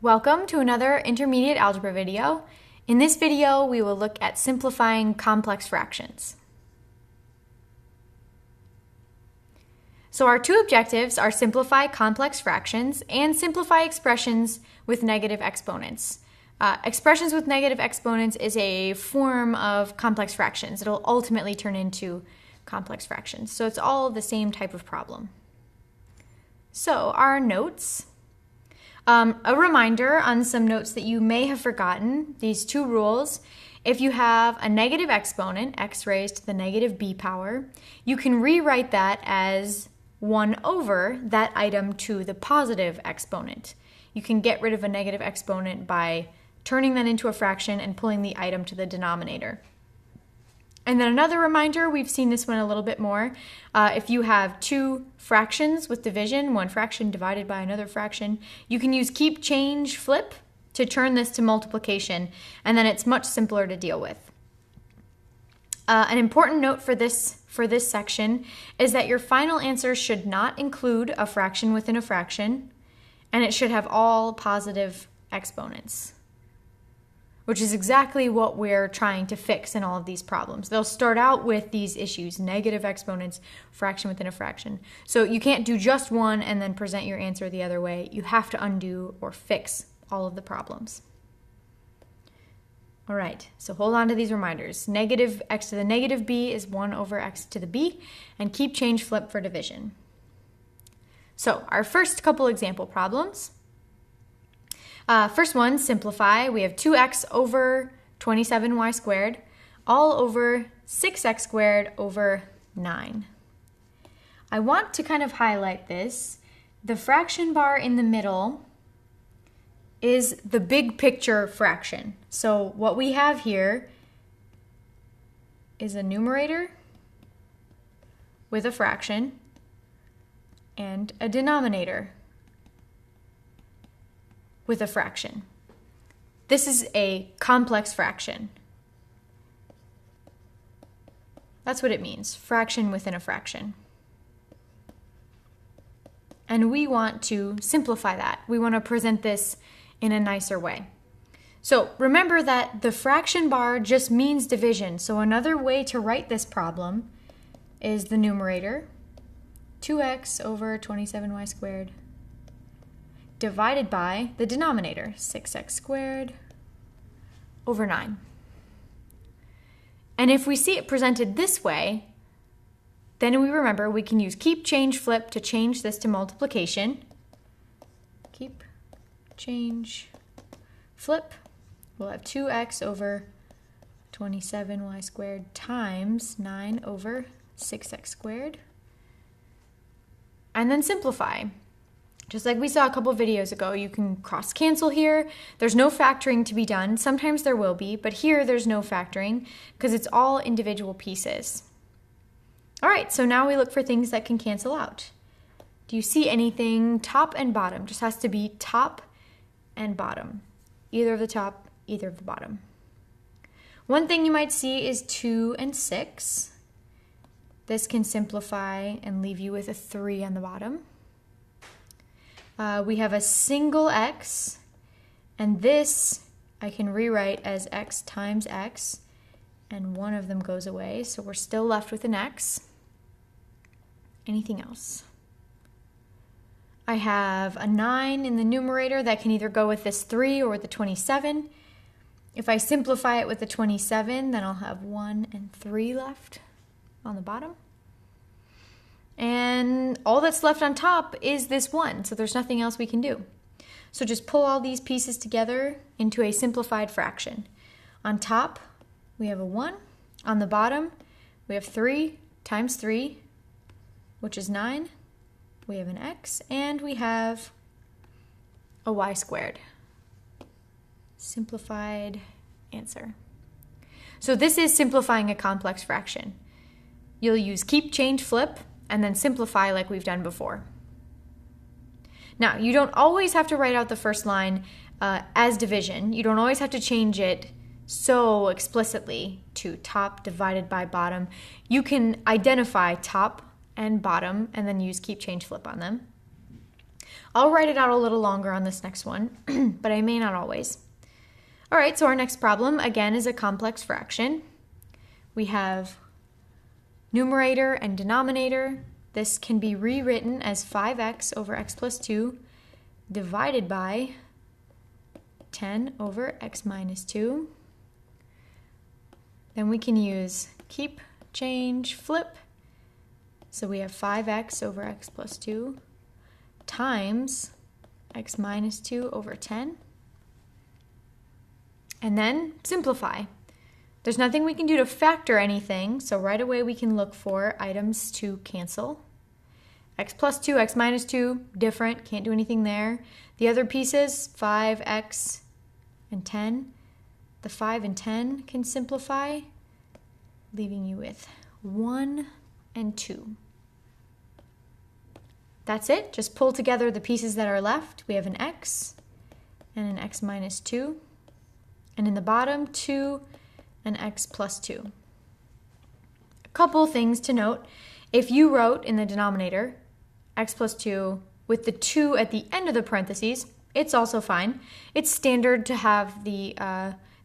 Welcome to another Intermediate Algebra video. In this video, we will look at simplifying complex fractions. So our two objectives are simplify complex fractions and simplify expressions with negative exponents. Expressions with negative exponents is a form of complex fractions. It'll ultimately turn into complex fractions. So it's all the same type of problem. So our notes. A reminder on some notes that you may have forgotten, these two rules. If you have a negative exponent, x raised to the negative b power, you can rewrite that as 1 over that item to the positive exponent. You can get rid of a negative exponent by turning that into a fraction and pulling the item to the denominator. And then another reminder, we've seen this one a little bit more. If you have two fractions with division, one fraction divided by another fraction, you can use keep, change, flip to turn this to multiplication, and then it's much simpler to deal with. An important note for this section is that your final answer should not include a fraction within a fraction, and it should have all positive exponents, which is exactly what we're trying to fix in all of these problems. They'll start out with these issues, negative exponents, fraction within a fraction. So you can't do just one and then present your answer the other way. You have to undo or fix all of the problems. All right, so hold on to these reminders. Negative x to the negative b is 1 over x to the b, and keep, change, flip for division. So our first couple example problems. First one, simplify. We have 2x over 27y squared, all over 6x squared over 9. I want to kind of highlight this. The fraction bar in the middle is the big picture fraction. So what we have here is a numerator with a fraction and a denominator with a fraction. This is a complex fraction. That's what it means, fraction within a fraction. And we want to simplify that. We want to present this in a nicer way. So remember that the fraction bar just means division. So another way to write this problem is the numerator, 2x over 27y squared, divided by the denominator, 6x squared over 9. And if we see it presented this way, then we remember we can use keep, change, flip to change this to multiplication. Keep, change, flip. We'll have 2x over 27y squared times 9 over 6x squared. And then simplify. Just like we saw a couple videos ago, you can cross cancel here. There's no factoring to be done. Sometimes there will be, but here there's no factoring because it's all individual pieces. All right, so now we look for things that can cancel out. Do you see anything top and bottom? Just has to be top and bottom. Either of the top, either of the bottom. One thing you might see is 2 and 6. This can simplify and leave you with a 3 on the bottom. We have a single x, and this I can rewrite as x times x, and one of them goes away, so we're still left with an x. Anything else? I have a 9 in the numerator that can either go with this 3 or with the 27. If I simplify it with the 27, then I'll have 1 and 3 left on the bottom. And all that's left on top is this 1, so there's nothing else we can do. So just pull all these pieces together into a simplified fraction. On top, we have a 1. On the bottom, we have 3 times 3, which is 9. We have an x, and we have a y squared. Simplified answer. So this is simplifying a complex fraction. You'll use keep, change, flip, and then simplify like we've done before. Now, you don't always have to write out the first line as division. You don't always have to change it so explicitly to top divided by bottom. You can identify top and bottom and then use keep, change, flip on them. I'll write it out a little longer on this next one, but I may not always. All right, so our next problem, again, is a complex fraction. We have numerator and denominator. This can be rewritten as 5x over x plus 2 divided by 10 over x minus 2. Then we can use keep, change, flip. So we have 5x over x plus 2 times x minus 2 over 10. And then simplify. There's nothing we can do to factor anything, so right away we can look for items to cancel. X plus 2, x minus 2, different, can't do anything there. The other pieces, 5x and 10. The 5 and 10 can simplify, leaving you with 1 and 2. That's it. Just pull together the pieces that are left. We have an x and an x minus 2. And in the bottom, 2 and x plus 2. A couple things to note. If you wrote in the denominator x plus 2 with the 2 at the end of the parentheses, it's also fine. It's standard to have the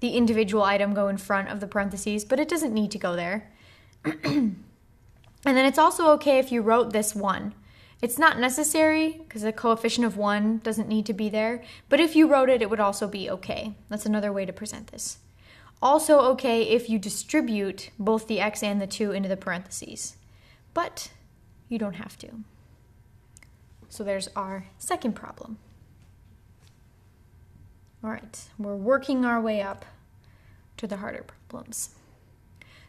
individual item go in front of the parentheses, but it doesn't need to go there. And then it's also okay if you wrote this 1. It's not necessary because the coefficient of 1 doesn't need to be there, but if you wrote it, it would also be okay. That's another way to present this. Also okay if you distribute both the x and the 2 into the parentheses, but you don't have to. So there's our second problem. All right, we're working our way up to the harder problems.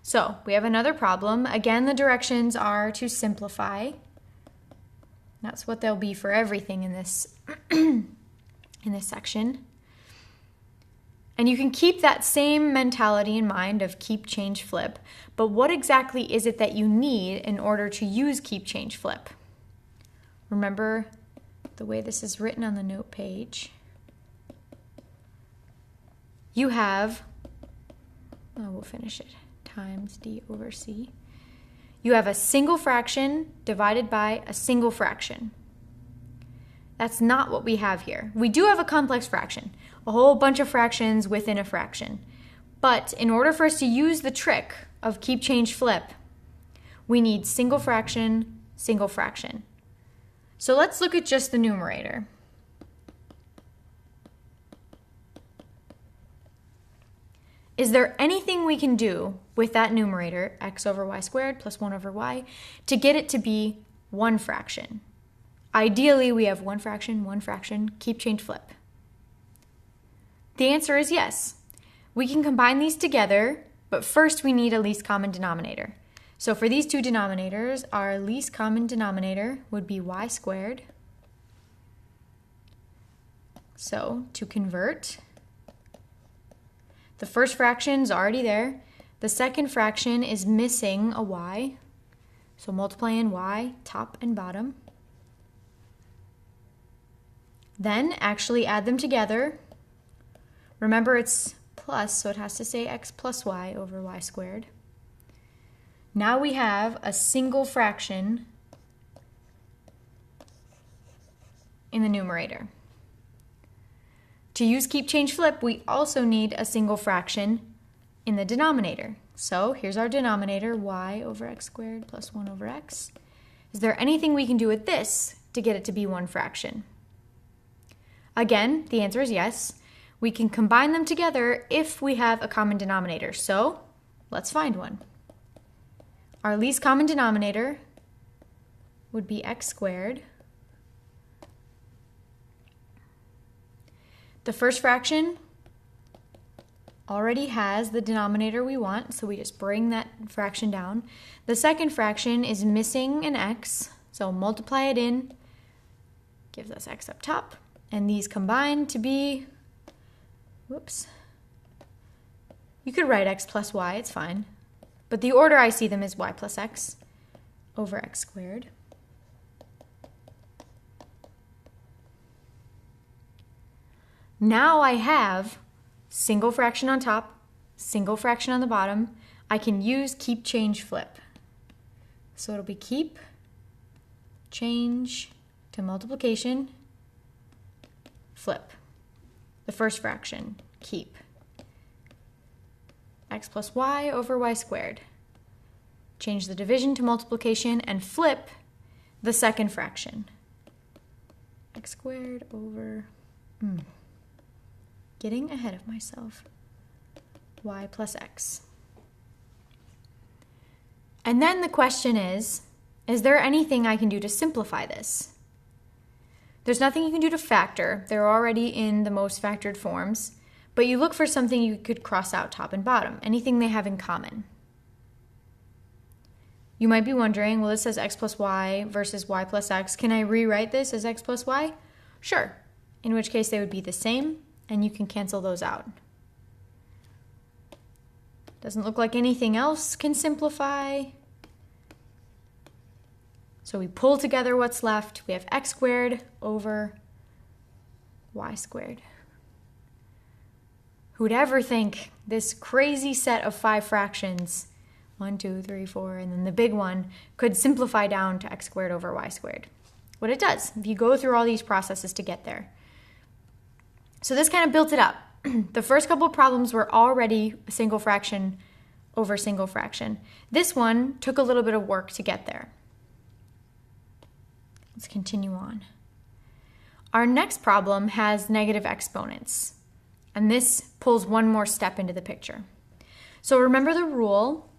So we have another problem. Again, the directions are to simplify. That's what they'll be for everything in this in this section. And you can keep that same mentality in mind of keep, change, flip, but what exactly is it that you need in order to use keep, change, flip? Remember the way this is written on the note page. You have, we'll finish it, times d over c. You have a single fraction divided by a single fraction. That's not what we have here. We do have a complex fraction, a whole bunch of fractions within a fraction. But in order for us to use the trick of keep, change, flip, we need single fraction, single fraction. So let's look at just the numerator. Is there anything we can do with that numerator, x over y squared plus 1 over y, to get it to be one fraction? Ideally, we have one fraction, keep, change, flip. The answer is yes. We can combine these together, but first we need a least common denominator. So for these two denominators, our least common denominator would be y squared. So to convert, the first fraction is already there. The second fraction is missing a y. So multiply in y, top and bottom. Then actually add them together. Remember it's plus, so it has to say x plus y over y squared. Now we have a single fraction in the numerator. To use keep, change, flip, we also need a single fraction in the denominator. So here's our denominator, y over x squared plus 1 over x. Is there anything we can do with this to get it to be one fraction? Again, the answer is yes. We can combine them together if we have a common denominator. So let's find one. Our least common denominator would be x squared. The first fraction already has the denominator we want, so we just bring that fraction down. The second fraction is missing an x, so multiply it in, gives us x up top, and these combine to be, whoops, you could write x plus y, it's fine, but the order I see them is y plus x over x squared. Now I have single fraction on top, single fraction on the bottom. I can use keep, change, flip. So it'll be keep, change to multiplication, flip. The first fraction, keep. X plus y over y squared. Change the division to multiplication and flip the second fraction. X squared over, getting ahead of myself, y plus x. And then the question is there anything I can do to simplify this? There's nothing you can do to factor. They're already in the most factored forms, but you look for something you could cross out top and bottom, anything they have in common. You might be wondering, well, it says x plus y versus y plus x. Can I rewrite this as x plus y? Sure, in which case they would be the same, and you can cancel those out. Doesn't look like anything else can simplify. So we pull together what's left. We have x squared over y squared. Who'd ever think this crazy set of 5 fractions, 1, 2, 3, 4, and then the big one, could simplify down to x squared over y squared? What it does, if you go through all these processes to get there. So this kind of built it up. The first couple of problems were already a single fraction over single fraction. This one took a little bit of work to get there. Let's continue on. Our next problem has negative exponents, and this pulls one more step into the picture. So remember the rule,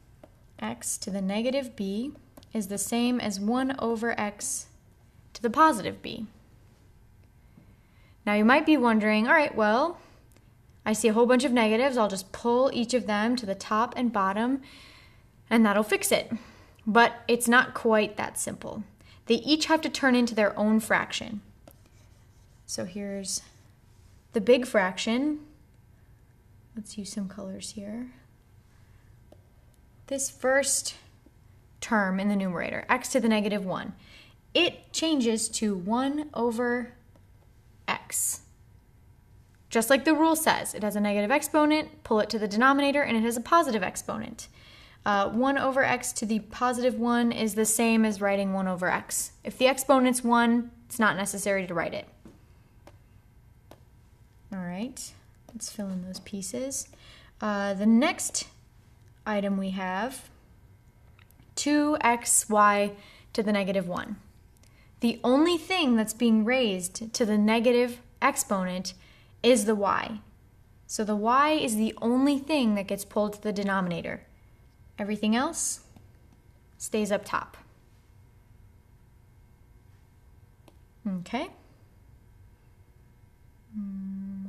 x to the negative b is the same as 1 over x to the positive b. Now you might be wondering, all right, well, I see a whole bunch of negatives. I'll just pull each of them to the top and bottom, and that'll fix it. But it's not quite that simple. They each have to turn into their own fraction. So here's the big fraction. Let's use some colors here. This first term in the numerator, x to the negative 1, it changes to 1 over x. Just like the rule says, it has a negative exponent, pull it to the denominator, and it has a positive exponent. 1 over x to the positive 1 is the same as writing 1 over x. If the exponent's 1, it's not necessary to write it. All right, let's fill in those pieces. The next item we have, 2xy to the negative 1. The only thing that's being raised to the negative exponent is the y. So the y is the only thing that gets pulled to the denominator. Everything else stays up top. Okay.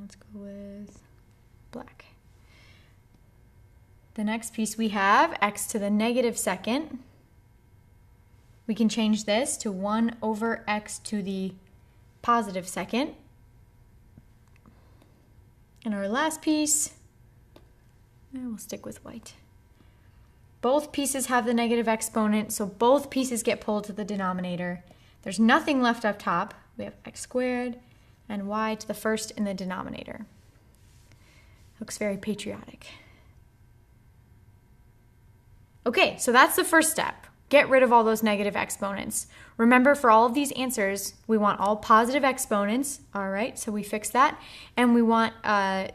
Let's go with black. The next piece we have, x to the negative second. We can change this to 1 over x to the positive second. And our last piece, we'll stick with white. Both pieces have the negative exponent, so both pieces get pulled to the denominator. There's nothing left up top. We have x squared and y to the first in the denominator. Looks very patriotic. Okay, so that's the first step. Get rid of all those negative exponents. Remember, for all of these answers, we want all positive exponents. All right, so we fix that. And we want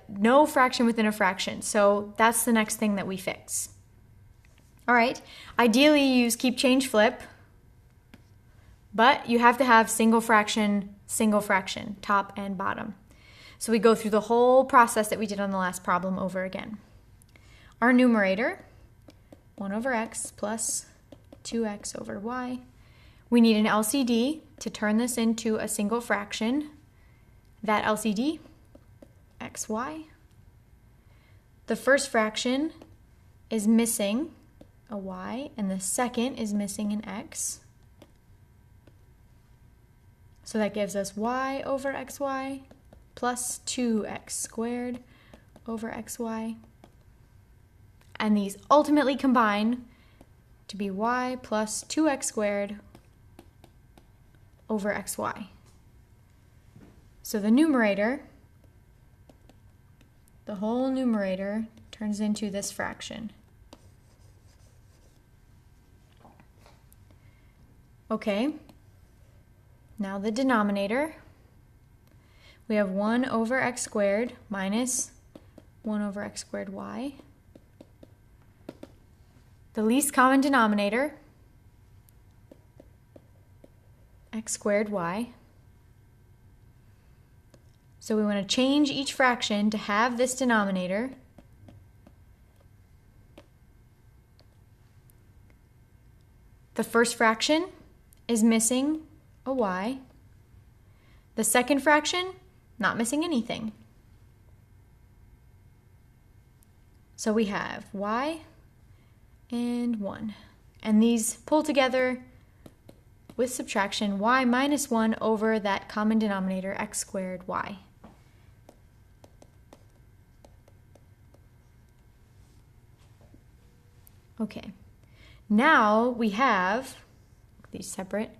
no fraction within a fraction. So that's the next thing that we fix. All right, ideally you use keep, change, flip. But you have to have single fraction, top and bottom. So we go through the whole process that we did on the last problem over again. Our numerator, 1 over x plus 2x over y. We need an LCD to turn this into a single fraction. That LCD, xy. The first fraction is missing a y, and the second is missing an x. So that gives us y over xy plus 2x squared over xy. And these ultimately combine to be y plus 2x squared over xy. So the numerator, the whole numerator, turns into this fraction. Okay, now the denominator. we have 1 over x squared minus 1 over x squared y. The least common denominator, x squared y. So we want to change each fraction to have this denominator. The first fraction is missing a y. The second fraction, not missing anything. So we have y and 1. And these pull together with subtraction, y minus 1 over that common denominator, x squared y. Okay, now we have these separate.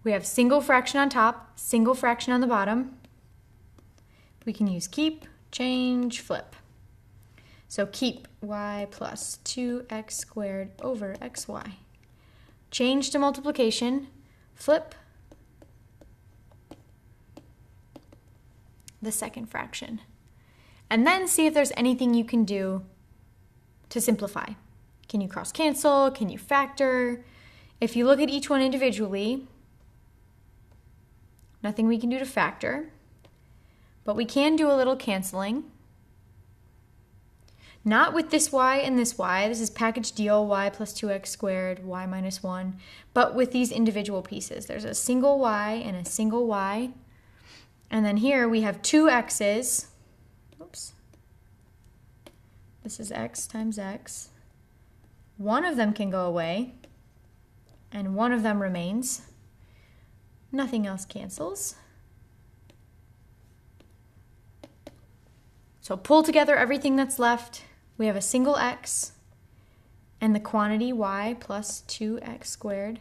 We have single fraction on top, single fraction on the bottom. We can use keep, change, flip. So keep y plus 2x squared over xy. Change to multiplication, flip the second fraction. And then see if there's anything you can do to simplify. Can you cross cancel? Can you factor? If you look at each one individually, nothing we can do to factor, but we can do a little canceling. Not with this y and this y. This is package deal, y plus 2x squared, y minus 1, but with these individual pieces. There's a single y and a single y. And then here we have two x's. Oops. This is x times x. One of them can go away, and one of them remains. Nothing else cancels. So pull together everything that's left. We have a single x and the quantity y plus 2x squared.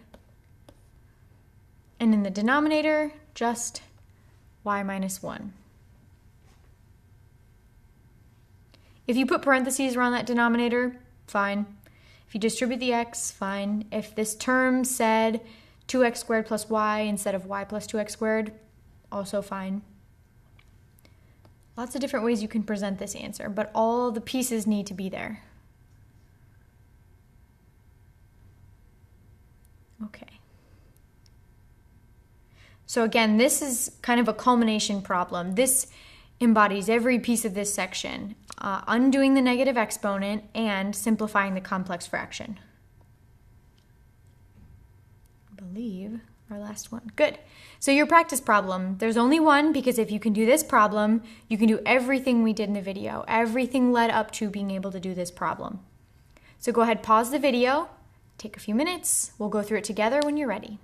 And in the denominator, just y minus 1. If you put parentheses around that denominator, fine. If you distribute the x, fine. If this term said 2x squared plus y instead of y plus 2x squared, also fine. Lots of different ways you can present this answer, but all the pieces need to be there. Okay. So again, this is kind of a culmination problem. This embodies every piece of this section, undoing the negative exponent and simplifying the complex fraction. I believe our last one. Good. So your practice problem, there's only one, because if you can do this problem, you can do everything we did in the video. Everything led up to being able to do this problem. So go ahead, pause the video, take a few minutes. We'll go through it together when you're ready.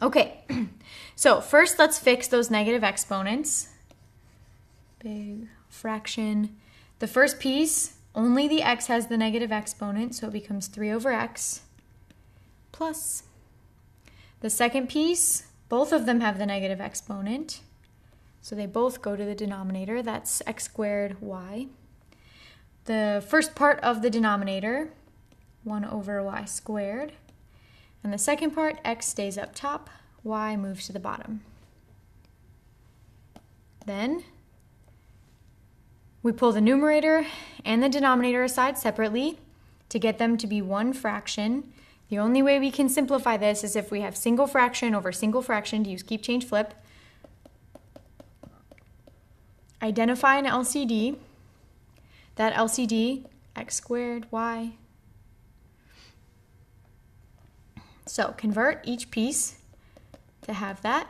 Okay, so first let's fix those negative exponents. Big fraction. The first piece, only the x has the negative exponent, so it becomes 3 over x plus. The second piece, both of them have the negative exponent, so they both go to the denominator. That's x squared y. The first part of the denominator, 1 over y squared. And the second part, x stays up top, y moves to the bottom. Then we pull the numerator and the denominator aside separately to get them to be one fraction. The only way we can simplify this is if we have single fraction over single fraction, to use keep, change, flip. Identify an LCD. That LCD, x squared, y. So convert each piece to have that.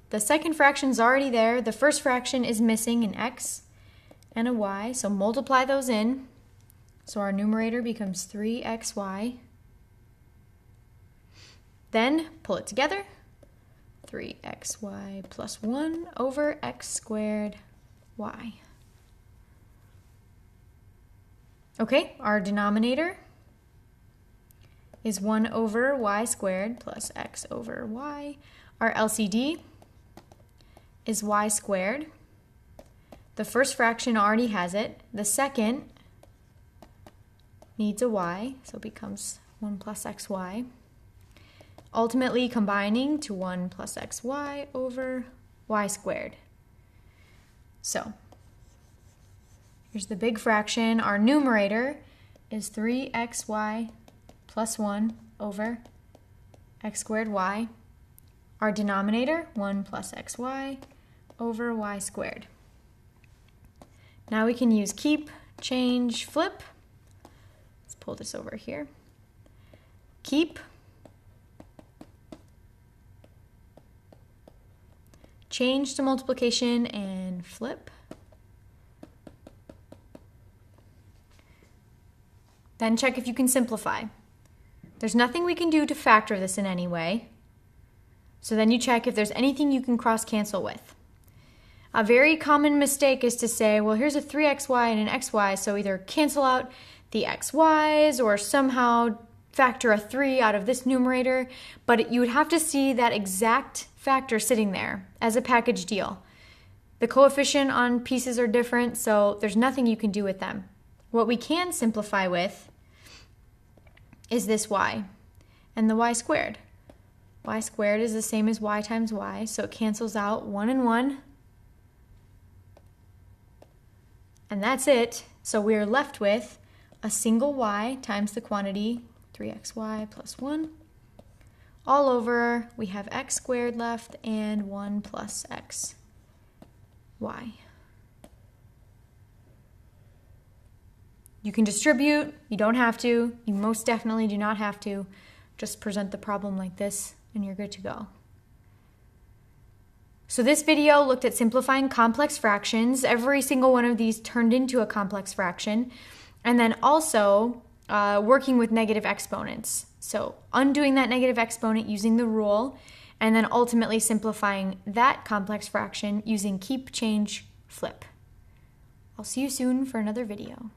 The second fraction is already there. The first fraction is missing an x and a y, so multiply those in. So our numerator becomes 3xy. Then pull it together. 3xy plus 1 over x squared y. Okay, our denominator is 1 over y squared plus x over y. Our LCD is y squared. The first fraction already has it. The second needs a y, so it becomes 1 plus xy. Ultimately combining to 1 plus xy over y squared. So here's the big fraction. Our numerator is 3xy plus 1 over x squared y. Our denominator, 1 plus xy over y squared. Now we can use keep, change, flip. Let's pull this over here. Keep, change to multiplication, and flip. Then check if you can simplify. There's nothing we can do to factor this in any way. So then you check if there's anything you can cross-cancel with. A very common mistake is to say, well, here's a 3xy and an xy, so either cancel out the xy's or somehow factor a 3 out of this numerator, but you would have to see that exact factor sitting there as a package deal. The coefficient on pieces are different, so there's nothing you can do with them. What we can simplify with is this y and the y squared. Y squared is the same as y times y, so it cancels out 1 and 1. And that's it. So we're left with a single y times the quantity 3xy plus 1. All over, we have x squared left and 1 plus x y. You can distribute, you don't have to. You most definitely do not have to. Just present the problem like this and you're good to go. So this video looked at simplifying complex fractions. Every single one of these turned into a complex fraction. And then also working with negative exponents. So undoing that negative exponent using the rule, and then ultimately simplifying that complex fraction using keep, change, flip. I'll see you soon for another video.